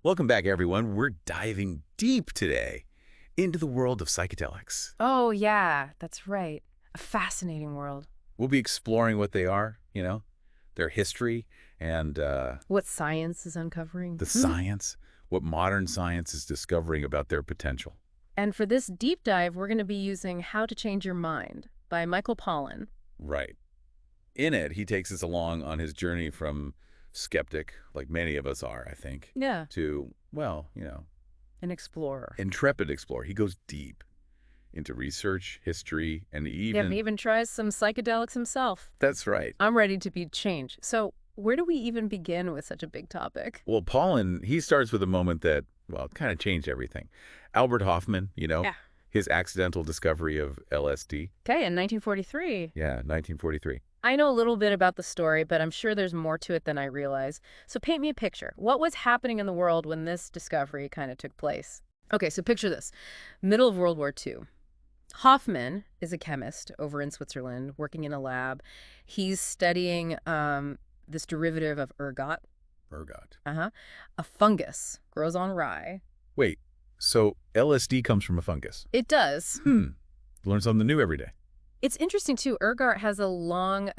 Welcome back, everyone. We're diving deep today into the world of psychedelics. Oh, yeah, that's right. A fascinating world. We'll be exploring what they are, their history, and What science is uncovering. the science, what modern science is discovering about their potential. And for this deep dive, we're going to be using How to Change Your Mind by Michael Pollan. Right. In it, he takes us along on his journey from skeptic, like many of us are, I think, Yeah. to, An explorer. intrepid explorer. He goes deep into research, history, and Yeah, and even tries some psychedelics himself. That's right. I'm ready to be changed. So where do we even begin with such a big topic? Well, Pollan, he starts with a moment that, kind of changed everything. Albert Hofmann, Yeah. his accidental discovery of LSD. Okay, in 1943. Yeah, 1943. I know a little bit about the story, but I'm sure there's more to it than I realize. So paint me a picture. What was happening in the world when this discovery kind of took place? Okay, so picture this. Middle of World War II. Hoffman is a chemist over in Switzerland working in a lab. He's studying this derivative of ergot. Ergot. A fungus grows on rye. Wait, so LSD comes from a fungus? It does. Learn something new every day. It's interesting, too. Ergot has a long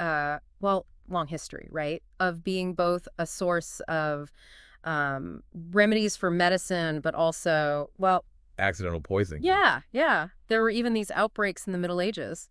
history, right, of being both a source of remedies for medicine, but also, Accidental poisoning. yeah. There were even these outbreaks in the Middle Ages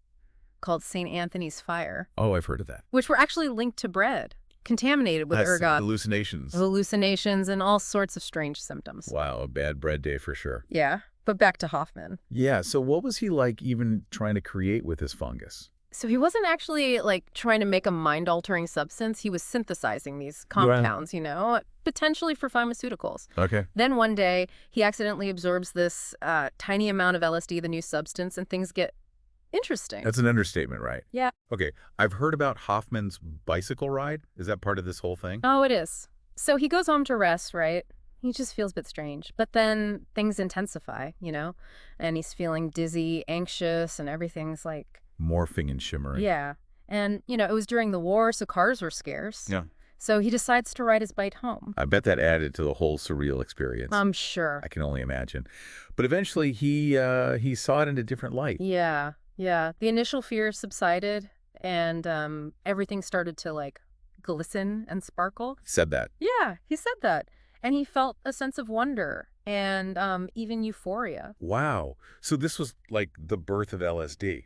called St. Anthony's Fire, Oh, I've heard of that. which were actually linked to bread, contaminated with That's ergot, hallucinations. and all sorts of strange symptoms. Wow, a bad bread day for sure. Yeah, but back to Hoffman. Yeah, so what was he like even trying to create with his fungus? So he wasn't actually trying to make a mind-altering substance. He was synthesizing these compounds, potentially for pharmaceuticals. Okay. Then one day he accidentally absorbs this tiny amount of LSD, the new substance, and things get interesting. That's an understatement, right? Yeah. Okay, I've heard about Hoffman's bicycle ride. Is that part of this whole thing? Oh, it is. So he goes home to rest, right? He just feels a bit strange. But then things intensify, and he's feeling dizzy, anxious, and everything's Morphing and shimmering. yeah. And, it was during the war, so cars were scarce. Yeah. So he decides to ride his bike home. I bet that added to the whole surreal experience. I'm sure. I can only imagine. But eventually he saw it in a different light. Yeah. The initial fear subsided, and everything started to, glisten and sparkle. Said that. Yeah, he said that. And he felt a sense of wonder and even euphoria. Wow. So this was like the birth of LSD.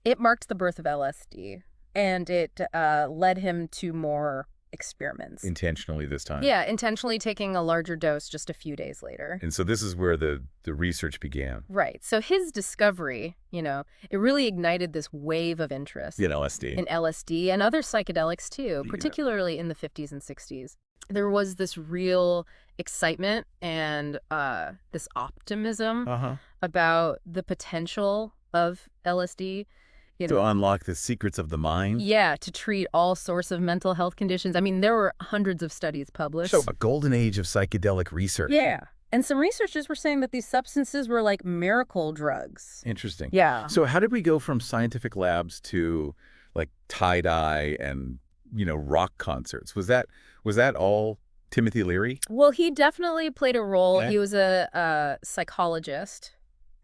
It marked the birth of LSD, and it led him to more experiments. Intentionally this time. Yeah, intentionally taking a larger dose just a few days later. And so this is where the research began. Right. So his discovery, it really ignited this wave of interest In LSD. in LSD and other psychedelics too, particularly in the 50s and 60s. There was this real excitement and this optimism about the potential of LSD. To unlock the secrets of the mind. Yeah, to treat all sorts of mental health conditions. I mean, there were hundreds of studies published. So a golden age of psychedelic research. Yeah. And some researchers were saying that these substances were like miracle drugs. Interesting. Yeah. So how did we go from scientific labs to tie-dye and, rock concerts? Was that all Timothy Leary? Well, he definitely played a role. Okay. He was a psychologist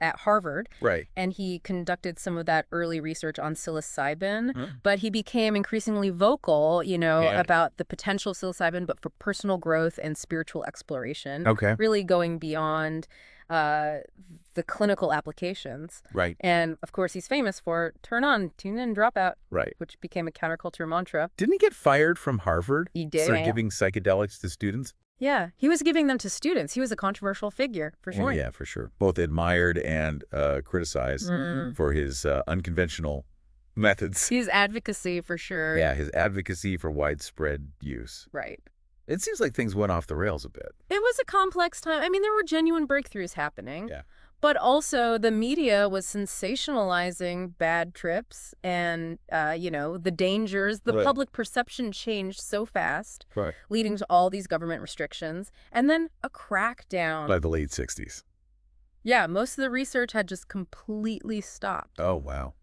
at Harvard. Right. And he conducted some of that early research on psilocybin, but he became increasingly vocal, about the potential of psilocybin, but for personal growth and spiritual exploration. Okay. Really going beyond the clinical applications. Right. And, of course, he's famous for turn on, tune in, drop out, Right. which became a counterculture mantra. Didn't he get fired from Harvard? He did. For giving psychedelics to students? Yeah, he was giving them to students. He was a controversial figure, for sure. Well, yeah, for sure. Both admired and criticized for his unconventional methods. His advocacy, for sure. Yeah, his advocacy for widespread use. Right. It seems like things went off the rails a bit. It was a complex time. I mean, there were genuine breakthroughs happening. Yeah. But also the media was sensationalizing bad trips and, the dangers. The Right. public perception changed so fast, Right. leading to all these government restrictions. And then a crackdown. By the late 60s. Yeah, most of the research had just completely stopped. Oh, wow.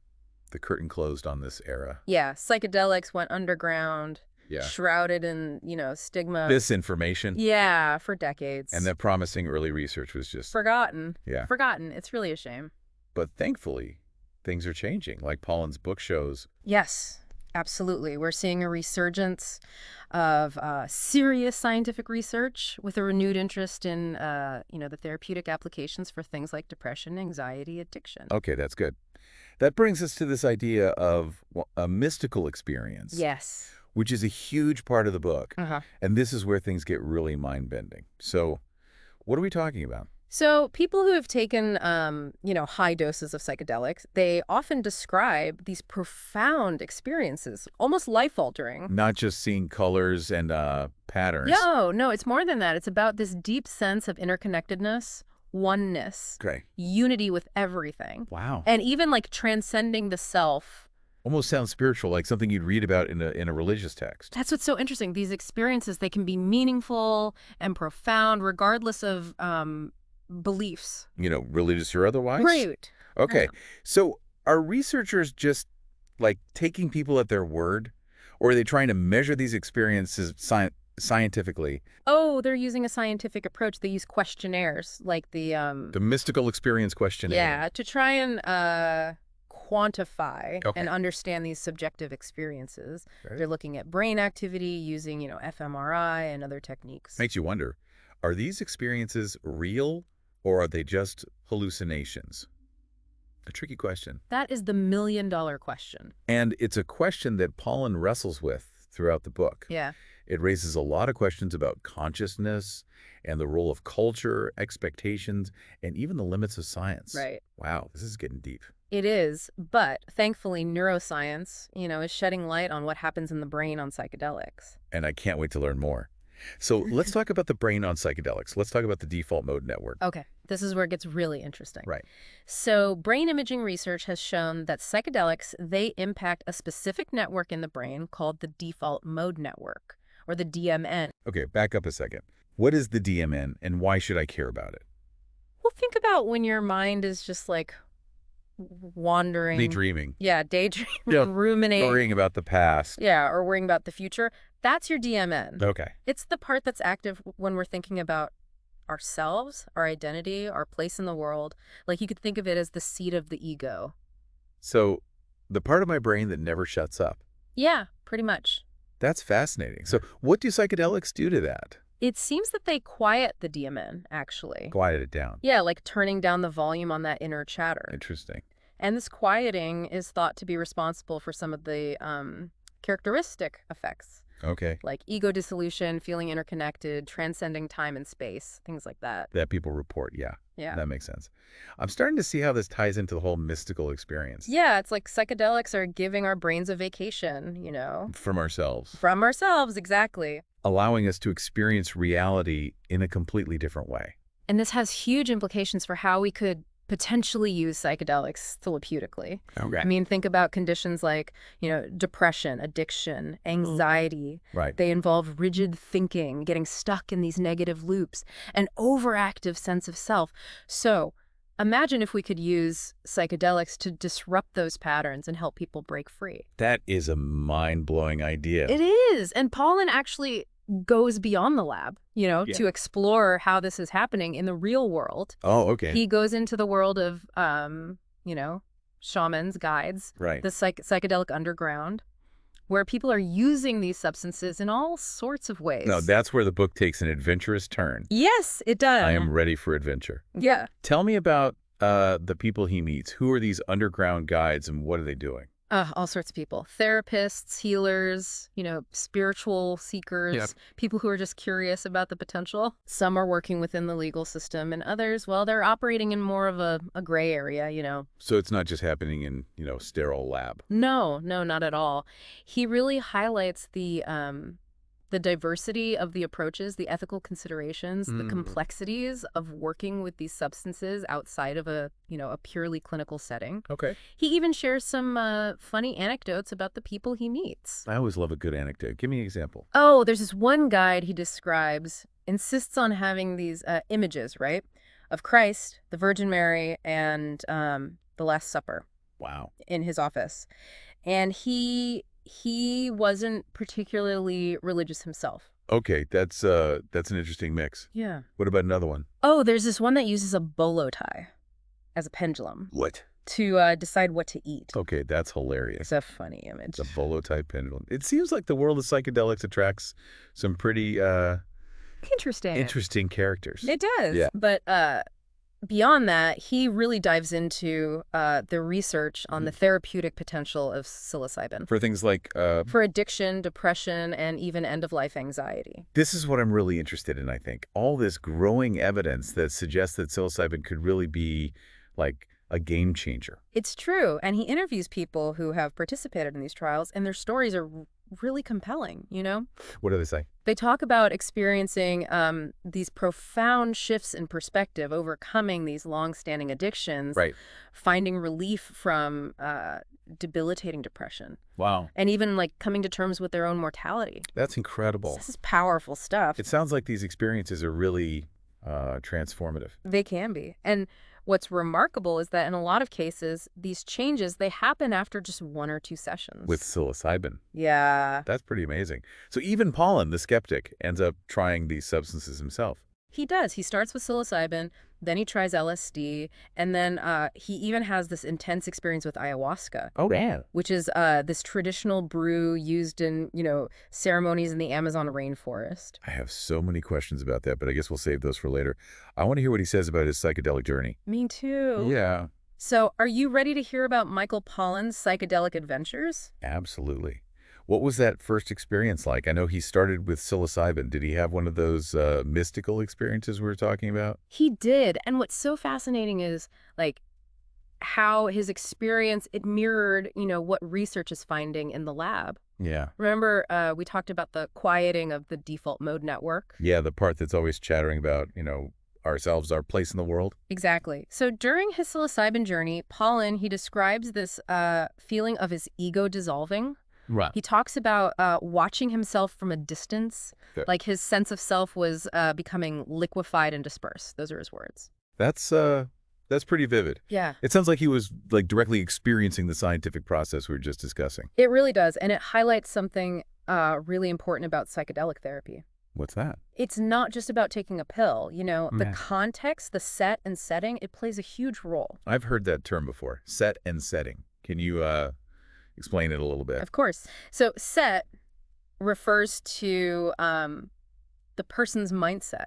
The curtain closed on this era. Yeah, psychedelics went underground. Yeah. shrouded in, stigma. This information Yeah, for decades. and that promising early research was just, Forgotten. yeah. Forgotten. It's really a shame. But thankfully, things are changing, like Pollan's book shows. Yes, absolutely. We're seeing a resurgence of serious scientific research with a renewed interest in, the therapeutic applications for things like depression, anxiety, addiction. Okay, that's good. That brings us to this idea of a mystical experience, Yes. which is a huge part of the book. Uh-huh. And this is where things get really mind-bending. So what are we talking about? So people who have taken, high doses of psychedelics, they often describe these profound experiences, almost life-altering. Not just seeing colors and patterns. No, it's more than that. It's about this deep sense of interconnectedness, oneness, Okay. unity with everything, Wow. and even like transcending the self. Almost sounds spiritual, like something you'd read about in a religious text. That's what's so interesting. These experiences, they can be meaningful and profound regardless of beliefs. Religious or otherwise? Right. Okay. So are researchers just like taking people at their word? Or are they trying to measure these experiences scientifically? Oh, they're using a scientific approach. They use questionnaires like the Mystical experience questionnaire. yeah, to try and quantify Okay. and understand these subjective experiences. Right. They're looking at brain activity using, fMRI and other techniques. Makes you wonder, are these experiences real or are they just hallucinations? A tricky question. That is the million-dollar question. And it's a question that Pollan wrestles with throughout the book. Yeah. It raises a lot of questions about consciousness and the role of culture, expectations, and even the limits of science. Right. Wow, this is getting deep. It is, but thankfully neuroscience, is shedding light on what happens in the brain on psychedelics. And I can't wait to learn more. So let's talk about the brain on psychedelics. Let's talk about the default mode network. Okay, this is where it gets really interesting. Right. So brain imaging research has shown that psychedelics, they impact a specific network in the brain called the default mode network, or the DMN. Okay, back up a second. What is the DMN and why should I care about it? Well, think about when your mind is just like wandering. Daydreaming. Yeah, daydreaming, Yeah, ruminating. Worrying about the past. Yeah, or worrying about the future. That's your DMN. Okay. It's the part that's active when we're thinking about ourselves, our identity, our place in the world. Like you could think of it as the seat of the ego. So the part of my brain that never shuts up. Yeah, pretty much. That's fascinating. So what do psychedelics do to that? It seems that they quiet the DMN, actually. Quiet it down. Yeah, like turning down the volume on that inner chatter. Interesting. And this quieting is thought to be responsible for some of the characteristic effects, Okay. like ego dissolution, feeling interconnected, transcending time and space, things like that. That people report. Yeah. Yeah. That makes sense. I'm starting to see how this ties into the whole mystical experience. Yeah, it's like psychedelics are giving our brains a vacation, From ourselves. From ourselves, exactly. Allowing us to experience reality in a completely different way. And this has huge implications for how we could potentially use psychedelics therapeutically. Okay. I mean, think about conditions like, depression, addiction, anxiety. Right. They involve rigid thinking, getting stuck in these negative loops, an overactive sense of self. So imagine if we could use psychedelics to disrupt those patterns and help people break free. That is a mind-blowing idea. It is. And Pollan actually goes beyond the lab, to explore how this is happening in the real world. Oh, okay. He goes into the world of, shamans, guides, Right. the psychedelic underground, where people are using these substances in all sorts of ways. No, that's where the book takes an adventurous turn. Yes, it does. I am ready for adventure. Yeah. Tell me about the people he meets. Who are these underground guides and what are they doing? All sorts of people. Therapists, healers, spiritual seekers, Yep. people who are just curious about the potential. Some are working within the legal system, and others, well, they're operating in more of a gray area. So it's not just happening in, sterile lab. No, not at all. He really highlights the diversity of the approaches, the ethical considerations, the complexities of working with these substances outside of a purely clinical setting. Okay. He even shares some funny anecdotes about the people he meets. I always love a good anecdote. Give me an example. Oh, there's this one guide he describes, insists on having these images, right, of Christ, the Virgin Mary, and the Last Supper Wow. in his office. And he he wasn't particularly religious himself. Okay, that's an interesting mix. Yeah. What about another one? Oh, there's this one that uses a bolo tie as a pendulum What? to decide what to eat. Okay, that's hilarious. It's a funny image. The bolo-type pendulum. It seems like the world of psychedelics attracts some pretty interesting characters. It does. Yeah. But beyond that, he really dives into the research on the therapeutic potential of psilocybin For things like, for addiction, depression, and even end-of-life anxiety. this is what I'm really interested in, I think. All this growing evidence that suggests that psilocybin could really be like a game changer. It's true. And he interviews people who have participated in these trials, and their stories are really compelling, you know? What do they say? They talk about experiencing these profound shifts in perspective, overcoming these long-standing addictions, Right. finding relief from debilitating depression, Wow. and even like coming to terms with their own mortality. That's incredible. This is powerful stuff. It sounds like these experiences are really transformative. They can be. And what's remarkable is that in a lot of cases, these changes, they happen after just 1 or 2 sessions. With psilocybin. Yeah. That's pretty amazing. So even Pollan, the skeptic, ends up trying these substances himself. He does. He starts with psilocybin, then he tries LSD, and then he even has this intense experience with ayahuasca. Oh, man. Which is this traditional brew used in, ceremonies in the Amazon rainforest. I have so many questions about that, but I guess we'll save those for later. I want to hear what he says about his psychedelic journey. Me too. Yeah, So are you ready to hear about Michael Pollan's psychedelic adventures? absolutely. What was that first experience like? I know he started with psilocybin. Did he have one of those mystical experiences we were talking about? He did. And what's so fascinating is, like, how his experience, it mirrored, what research is finding in the lab. Yeah. Remember, we talked about the quieting of the default mode network? Yeah, the part that's always chattering about, ourselves, our place in the world. Exactly. So during his psilocybin journey, Pollan, he describes this feeling of his ego dissolving. Right. He talks about watching himself from a distance, like his sense of self was becoming liquefied and dispersed. Those are his words. That's pretty vivid. Yeah. It sounds like he was like directly experiencing the scientific process we were just discussing. It really does. And it highlights something really important about psychedelic therapy. What's that? It's not just about taking a pill. The Yeah. context, the set and setting, it plays a huge role. I've heard that term before, set and setting. Can you explain it a little bit? Of course. So set refers to the person's mindset,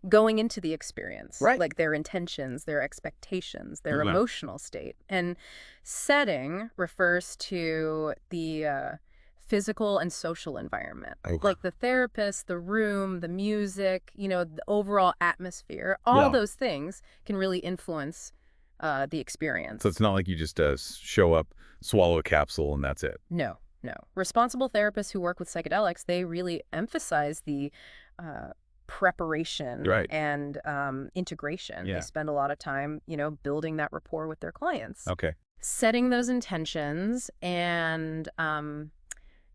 going into the experience. Right. Like their intentions, their expectations, their Mhm. emotional state. And setting refers to the physical and social environment. Okay. Like the therapist, the room, the music, the overall atmosphere. All Yeah. those things can really influence the experience. So it's not like you just show up, swallow a capsule, and that's it. No. Responsible therapists who work with psychedelics, they really emphasize the preparation Right. and integration. Yeah. They spend a lot of time, building that rapport with their clients. Okay. Setting those intentions and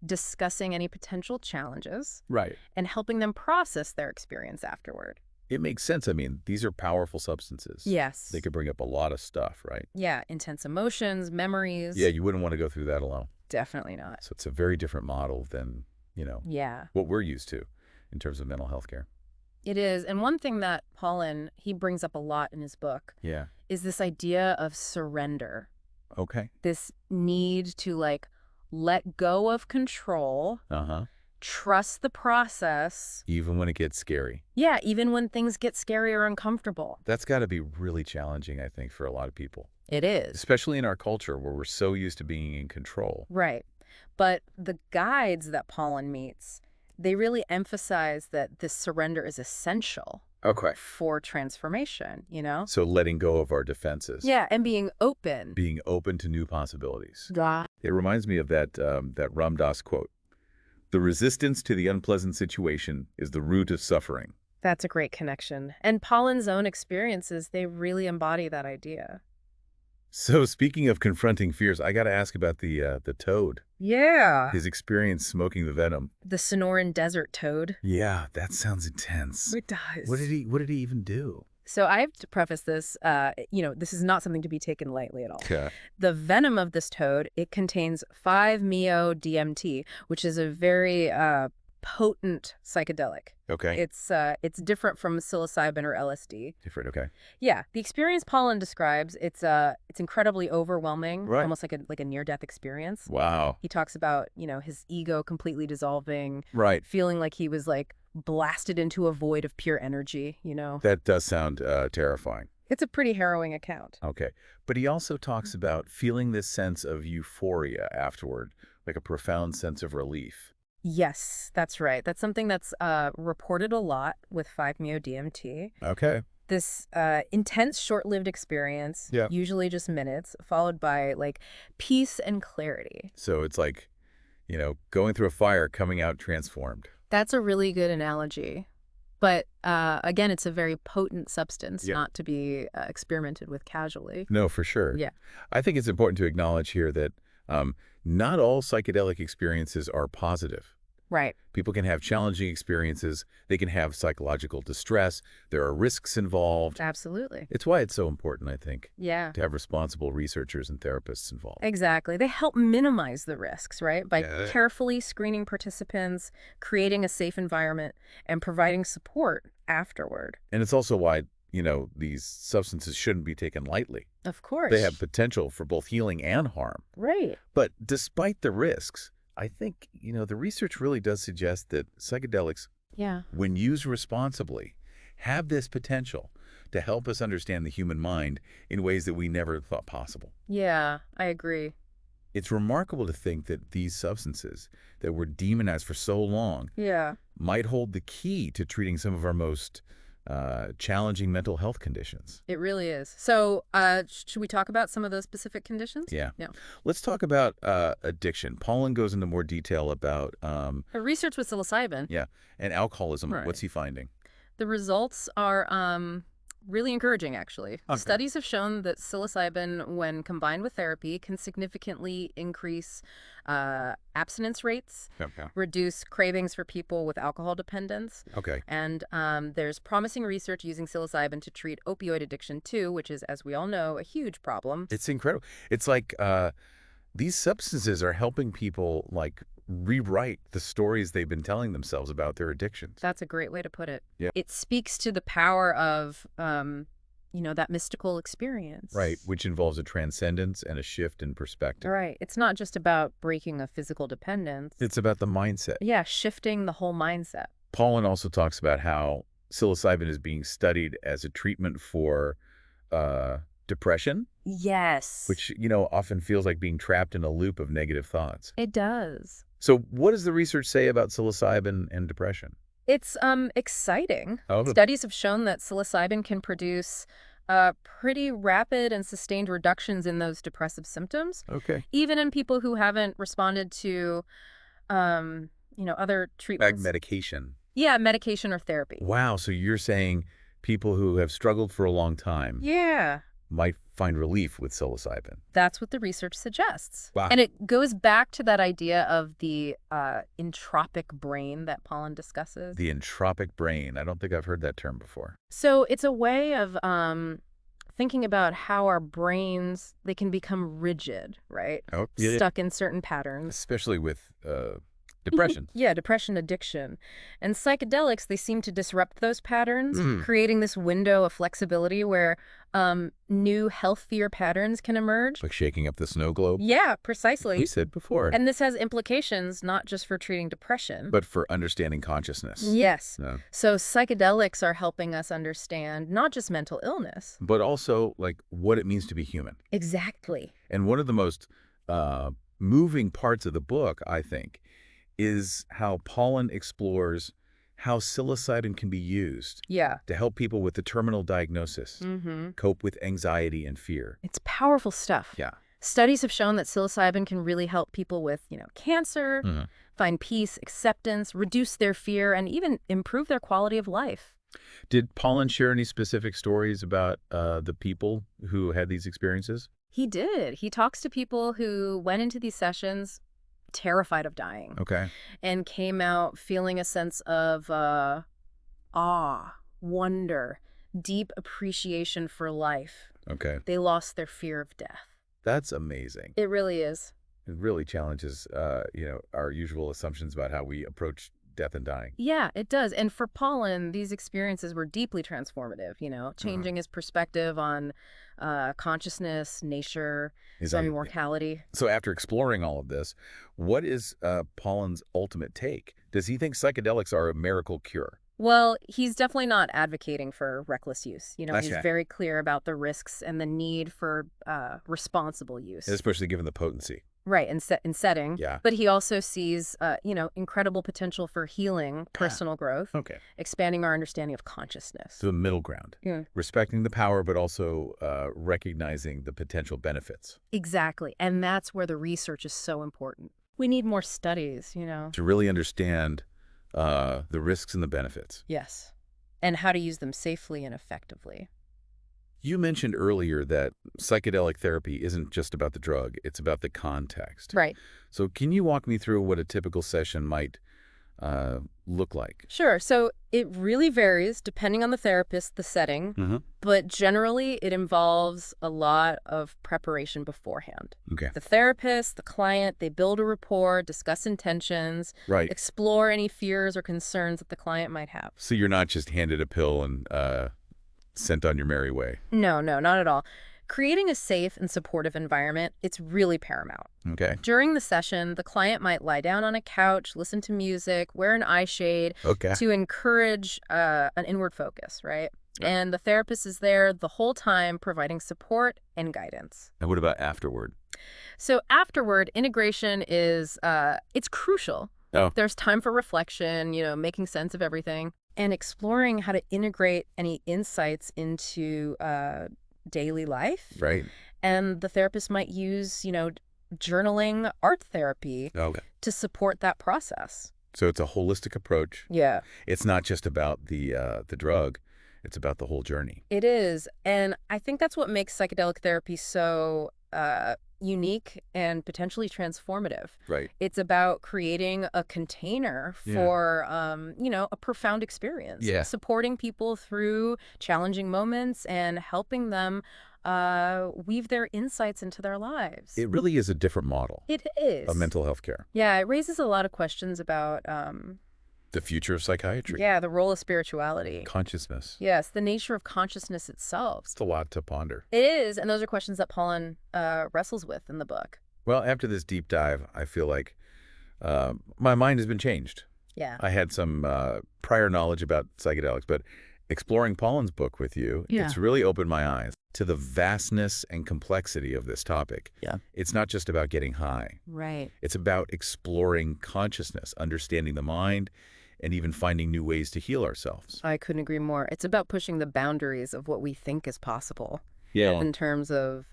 discussing any potential challenges Right. and helping them process their experience afterward. It makes sense. I mean, these are powerful substances. Yes. They could bring up a lot of stuff, right? Yeah, intense emotions, memories. Yeah, you wouldn't want to go through that alone. Definitely not. So it's a very different model than, Yeah. what we're used to in terms of mental health care. It is. And one thing that Pollan, he brings up a lot in his book Yeah. is this idea of surrender. Okay. This need to let go of control, Uh-huh. trust the process. Even when it gets scary. Yeah, even when things get scary or uncomfortable. That's got to be really challenging, I think, for a lot of people, It is. especially in our culture where we're so used to being in control. Right. But the guides that Pollan meets, they really emphasize that this surrender is essential Okay. for transformation, So letting go of our defenses. Yeah, and being open. Being open to new possibilities. Yeah. It reminds me of that Ram Dass quote. The resistance to the unpleasant situation is the root of suffering. That's a great connection. And Pollan's own experiences, they really embody that idea. So speaking of confronting fears, I got to ask about the toad. Yeah. His experience smoking the venom. The Sonoran Desert toad. Yeah, that sounds intense. It does. What did he even do? So I have to preface this, this is not something to be taken lightly at all. Yeah. The venom of this toad, it contains 5-MeO-DMT, which is a very potent psychedelic. Okay. It's different from psilocybin or LSD. Different. Okay. Yeah, the experience Pollan describes, it's incredibly overwhelming, Right. almost like a near-death experience. Wow. He talks about, his ego completely dissolving, Right. feeling like he was like blasted into a void of pure energy. That does sound terrifying. It's a pretty harrowing account. Okay. But he also talks about feeling this sense of euphoria afterward, like a profound sense of relief. Yes, that's right. That's something that's reported a lot with 5-MeO-DMT. Okay. This intense, short-lived experience, Yeah. usually just minutes, followed by like peace and clarity. So it's like, going through a fire, coming out transformed. That's a really good analogy. But again, it's a very potent substance, Yeah. not to be experimented with casually. No, for sure. Yeah. I think it's important to acknowledge here that not all psychedelic experiences are positive. Right. People can have challenging experiences. They can have psychological distress. There are risks involved. Absolutely. It's why it's so important, I think, Yeah. to have responsible researchers and therapists involved. Exactly. They help minimize the risks, right? By Yeah. carefully screening participants, creating a safe environment, and providing support afterward. And it's also why, these substances shouldn't be taken lightly. Of course. They have potential for both healing and harm. Right. But despite the risks, I think, the research really does suggest that psychedelics, Yeah. when used responsibly, have this potential to help us understand the human mind in ways that we never thought possible. Yeah, I agree. It's remarkable to think that these substances that were demonized for so long Yeah. might hold the key to treating some of our most challenging mental health conditions. It really is. So should we talk about some of those specific conditions? Yeah. Yeah. Let's talk about addiction. Pollan goes into more detail about, Research with psilocybin. yeah, and alcoholism. Right. What's he finding? The results are really encouraging, actually. Okay. Studies have shown that psilocybin, when combined with therapy, can significantly increase abstinence rates, Okay. reduce cravings for people with alcohol dependence, Okay. and there's promising research using psilocybin to treat opioid addiction, too, which is, as we all know, a huge problem. It's incredible. It's like these substances are helping people rewrite the stories they've been telling themselves about their addictions. That's a great way to put it. Yeah. It speaks to the power of, that mystical experience. Right, which involves a transcendence and a shift in perspective. Right. It's not just about breaking a physical dependence. It's about the mindset. Yeah, shifting the whole mindset. Pollan also talks about how psilocybin is being studied as a treatment for depression, Yes. which, often feels like being trapped in a loop of negative thoughts. It does. So what does the research say about psilocybin and depression? It's exciting. Oh. Studies have shown that psilocybin can produce pretty rapid and sustained reductions in those depressive symptoms, Okay. even in people who haven't responded to, other Like treatments. medication. Yeah, medication or therapy. Wow, so you're saying people who have struggled for a long time Yeah. might find relief with psilocybin. That's what the research suggests. Wow. And it goes back to that idea of the entropic brain that Pollan discusses. The entropic brain. I don't think I've heard that term before. So it's a way of thinking about how our brains, they can become rigid, right? Oh, yeah. Stuck in certain patterns. Especially with depression. Yeah, depression, addiction. And psychedelics, they seem to disrupt those patterns, Mhm. creating this window of flexibility where new, healthier patterns can emerge. Like shaking up the snow globe. Yeah, precisely. We said before. And this has implications not just for treating depression. But for understanding consciousness. Yes. No. So psychedelics are helping us understand not just mental illness. But also, what it means to be human. Exactly. And one of the most moving parts of the book, I think, is how Pollan explores how psilocybin can be used Yeah. to help people with the terminal diagnosis Mm-hmm. cope with anxiety and fear. It's powerful stuff. Yeah. Studies have shown that psilocybin can really help people with, cancer, Mhm. find peace, acceptance, reduce their fear, and even improve their quality of life. Did Pollan share any specific stories about the people who had these experiences? He did. He talks to people who went into these sessions terrified of dying Okay. and came out feeling a sense of awe, wonder, deep appreciation for life. Okay. They lost their fear of death. That's amazing. It really is. It really challenges, our usual assumptions about how we approach death and dying. Yeah, it does. And for Pollan, these experiences were deeply transformative, changing his perspective on consciousness, nature, mortality. So after exploring all of this, what is Pollan's ultimate take? Does he think psychedelics are a miracle cure? Well, he's definitely not advocating for reckless use. He's Okay. very clear about the risks and the need for responsible use. Especially given the potency. Right, in setting. Yeah. But he also sees, incredible potential for healing, personal growth, Okay. expanding our understanding of consciousness. So the middle ground. Yeah. Respecting the power, but also recognizing the potential benefits. Exactly. And that's where the research is so important. We need more studies, To really understand the risks and the benefits. Yes. And how to use them safely and effectively. You mentioned earlier that psychedelic therapy isn't just about the drug, it's about the context. Right. So can you walk me through what a typical session might look like? Sure. So it really varies depending on the therapist, the setting, but generally it involves a lot of preparation beforehand. Okay. The therapist, the client, they build a rapport, discuss intentions, Right. explore any fears or concerns that the client might have. So you're not just handed a pill and sent on your merry way. No, not at all. Creating a safe and supportive environment, it's really paramount. Okay. During the session, the client might lie down on a couch, listen to music, wear an eye shade Okay. to encourage an inward focus, right? And the therapist is there the whole time providing support and guidance. And what about afterward? So afterward, integration is, it's crucial. Oh. There's time for reflection, making sense of everything, and exploring how to integrate any insights into daily life. Right. And the therapist might use, journaling, art therapy Okay. to support that process. So it's a holistic approach. Yeah, It's not just about the drug. It's about the whole journey. it is. And I think that's what makes psychedelic therapy so unique and potentially transformative. Right. It's about creating a container Yeah. for, a profound experience. Yeah. Supporting people through challenging moments and helping them weave their insights into their lives. It really is a different model It is. of mental health care. Yeah, it raises a lot of questions about, The future of psychiatry. the role of spirituality. Consciousness. Yes, the nature of consciousness itself. It's a lot to ponder. It is, and those are questions that Pollan wrestles with in the book. Well, after this deep dive, I feel like my mind has been changed. Yeah. I had some prior knowledge about psychedelics, but exploring Pollan's book with you, it's really opened my eyes to the vastness and complexity of this topic. Yeah. It's not just about getting high. Right. It's about exploring consciousness, understanding the mind, and even finding new ways to heal ourselves. I couldn't agree more. It's about pushing the boundaries of what we think is possible Yeah. in terms of,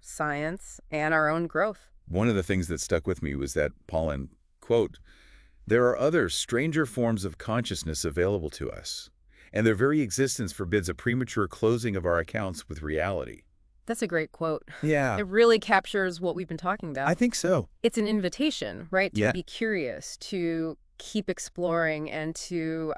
science and our own growth. One of the things that stuck with me was that Pollan, quote, "There are other stranger forms of consciousness available to us, and their very existence forbids a premature closing of our accounts with reality." That's a great quote. Yeah, It really captures what we've been talking about. I think so. It's an invitation, right, to Yeah. be curious, to keep exploring, and to,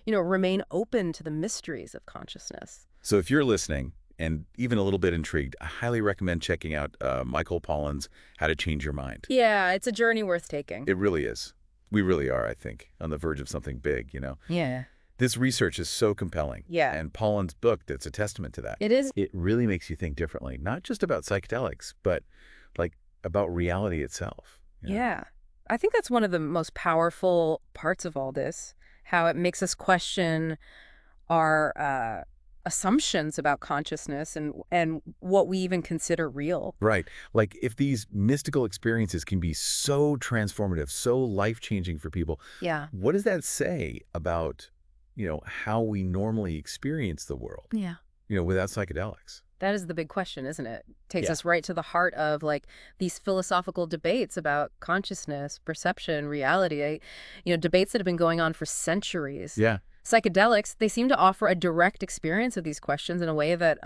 remain open to the mysteries of consciousness. So if you're listening and even a little bit intrigued, I highly recommend checking out Michael Pollan's How to Change Your Mind. Yeah, it's a journey worth taking. It really is. We really are, I think, on the verge of something big, Yeah. This research is so compelling. Yeah. And Pollan's book, that's a testament to that. It is. It really makes you think differently, not just about psychedelics, but about reality itself. Yeah. I think that's one of the most powerful parts of all this, how it makes us question our assumptions about consciousness and what we even consider real. Right. Like if these mystical experiences can be so transformative, so life-changing for people, Yeah. what does that say about, how we normally experience the world, Yeah. without psychedelics? That is the big question, isn't it? Takes Yeah. us right to the heart of these philosophical debates about consciousness, perception, reality. Debates that have been going on for centuries. Yeah. Psychedelics, they seem to offer a direct experience of these questions in a way that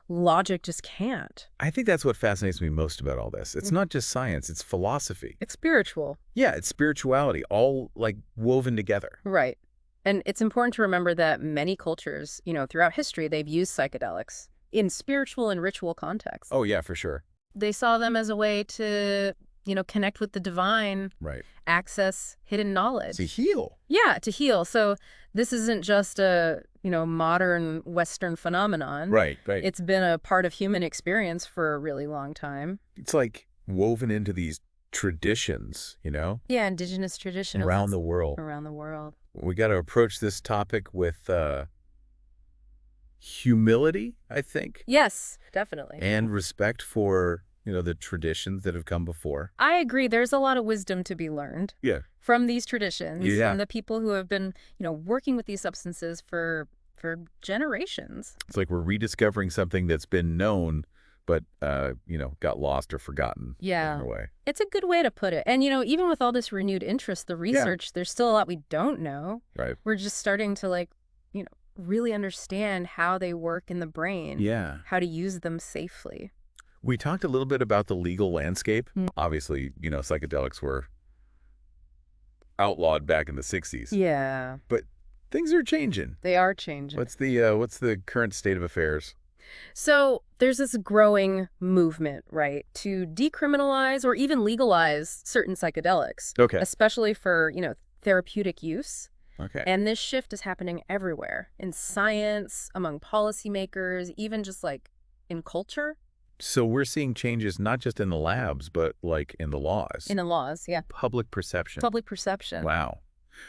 logic just can't. I think that's what fascinates me most about all this. It's not just science, it's philosophy. It's spiritual. Yeah, it's spirituality, all like woven together. Right. And it's important to remember that many cultures, throughout history, they've used psychedelics in spiritual and ritual contexts. Oh, yeah, for sure. They saw them as a way to, connect with the divine, Right. access hidden knowledge. To heal. Yeah, to heal. So this isn't just a, modern Western phenomenon. Right. It's been a part of human experience for a really long time. It's like woven into these traditions, Yeah, indigenous traditions. around the world. Around the world. We got to approach this topic with humility, I think, Yes, definitely. and respect for, the traditions that have come before. I agree. There's a lot of wisdom to be learned Yeah. from these traditions, Yeah. from the people who have been, working with these substances for generations. It's like we're rediscovering something that's been known, but, got lost or forgotten. Yeah. In a way. It's a good way to put it. And, even with all this renewed interest, the research, there's still a lot we don't know. Right. We're just starting to, really understand how they work in the brain. Yeah. How to use them safely. We talked a little bit about the legal landscape. Mm. Obviously, psychedelics were outlawed back in the 60s. Yeah. But things are changing. They are changing. What's the current state of affairs? So there's this growing movement, right, to decriminalize or even legalize certain psychedelics. Okay. Especially for, therapeutic use. Okay. And this shift is happening everywhere, in science, among policymakers, even just like in culture. So we're seeing changes not just in the labs, but like in the laws. In the laws, yeah. Public perception. Public perception. Wow.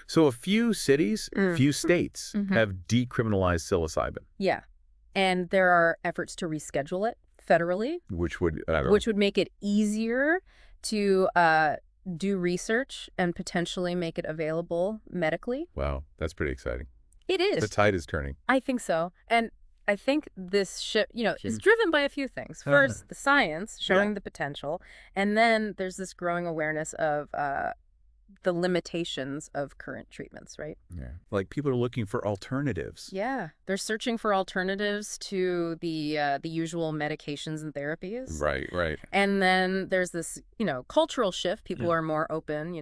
So a few cities, few states Mhm. have decriminalized psilocybin, Yeah. And there are efforts to reschedule it federally, which would which would make it easier to do research and potentially make it available medically. wow, that's pretty exciting. It is. The tide is turning. I think so. And I think this shift, is driven by a few things. First, the science showing the potential. And then there's this growing awareness of the limitations of current treatments, right? Yeah. Like people are looking for alternatives. Yeah. They're searching for alternatives to the usual medications and therapies. Right. And then there's this, cultural shift. People are more open,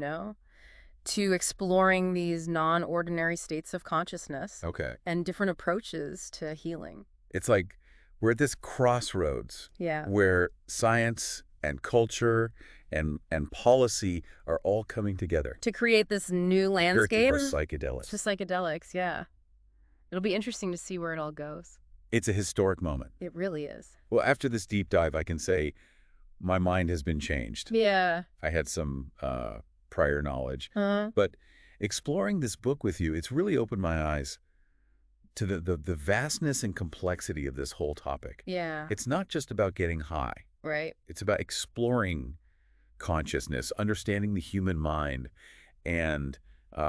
to exploring these non-ordinary states of consciousness Okay. and different approaches to healing. It's like we're at this crossroads Yeah. where science and culture and policy are all coming together. To create this new For landscape psychedelics. to psychedelics, yeah. It'll be interesting to see where it all goes. It's a historic moment. It really is. Well, after this deep dive, I can say my mind has been changed. Yeah. I had some prior knowledge. Uh-huh. But exploring this book with you, it's really opened my eyes to the vastness and complexity of this whole topic. Yeah. It's not just about getting high. Right. It's about exploring consciousness, understanding the human mind, and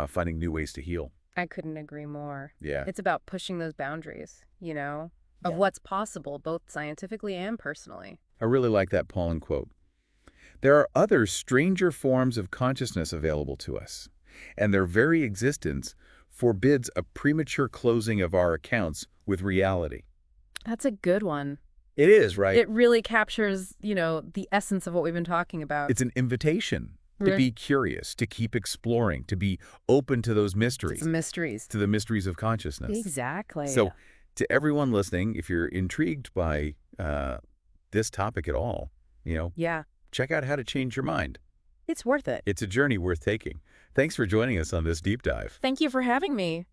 finding new ways to heal. I couldn't agree more. Yeah. It's about pushing those boundaries, of what's possible, both scientifically and personally. I really like that Pollan quote. There are other stranger forms of consciousness available to us, and their very existence forbids a premature closing of our accounts with reality. That's a good one. It is, right? It really captures, the essence of what we've been talking about. It's an invitation to Right. be curious, to keep exploring, to be open to those mysteries, It's mysteries. to the mysteries of consciousness. Exactly. So to everyone listening, if you're intrigued by this topic at all, yeah, check out How to Change Your Mind. it's worth it. It's a journey worth taking. Thanks for joining us on this deep dive. Thank you for having me.